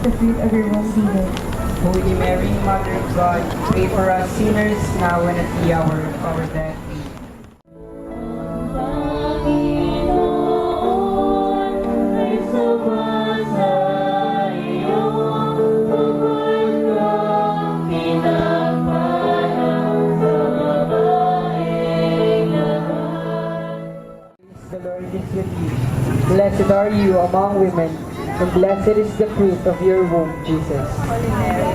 the fruit of your womb, Jesus. Holy Mary, Mother of God, pray for us sinners now and at the hour of our death. The Lord is with you. Blessed are you among women, and blessed is the fruit of your womb, Jesus.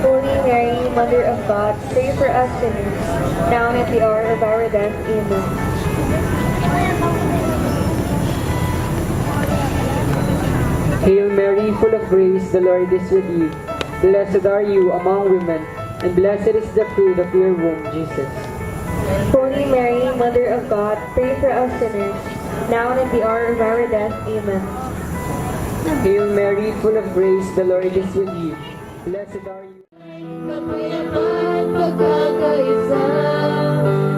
Holy Mary, Mother of God, pray for us sinners, now and at the hour of our death. Amen. Hail Mary, full of grace, the Lord is with you. Blessed are you among women, and blessed is the fruit of your womb, Jesus. Holy Mary, Mother of God, pray for us sinners, now and at the hour of our death. Amen. Hail Mary, full of grace, the Lord is with you. Blessed are you. Kapayapaan, pagkakaisa,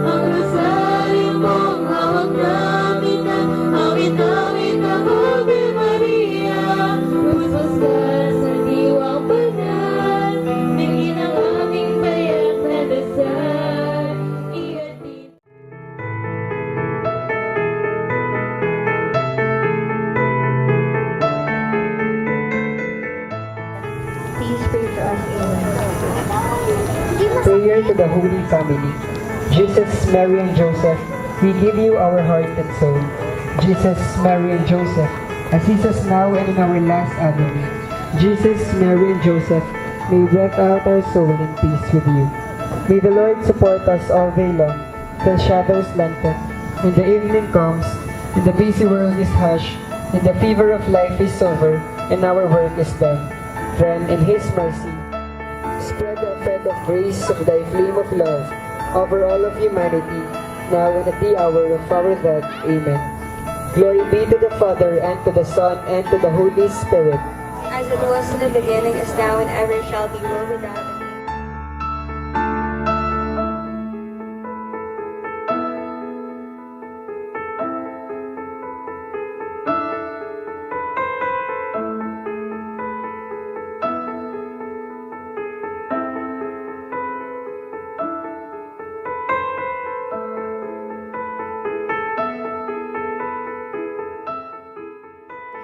ang rosaryo mong hawak namin na awit-awit na Ave Maria. Lumusos ka sa diwang banal, bigyan ang aming payak na dasal. Ihatid. Please pray for us. Amen. Prayer to the Holy Family. Jesus, Mary, and Joseph, we give you our heart and soul. Jesus, Mary, and Joseph, assist us now and in our last agony. Jesus, Mary, and Joseph, may breath out our soul in peace with you. May the Lord support us all day long, till shadows lengthen, and the evening comes, and the busy world is hushed, and the fever of life is over, and our work is done. Then, in His mercy, spread the effect of grace of thy flame of love over all of humanity, now and at the hour of our death. Amen. Glory be to the Father, and to the Son, and to the Holy Spirit. As it was in the beginning, is now, and ever shall be, world without end.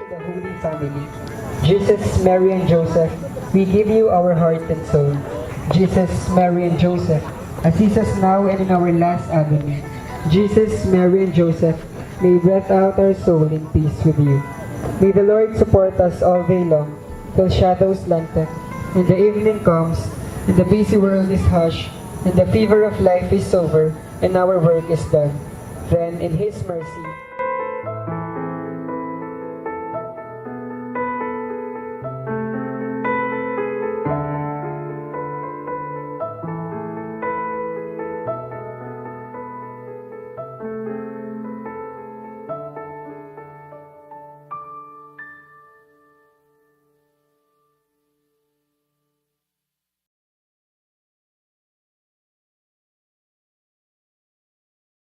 The Holy Family. Jesus, Mary, and Joseph, we give you our heart and soul. Jesus, Mary, and Joseph, assist us now and in our last agony. Jesus, Mary, and Joseph, may breath out our soul in peace with you. May the Lord support us all day long, till shadows lengthen, and the evening comes, and the busy world is hushed, and the fever of life is over, and our work is done. Then, in His mercy,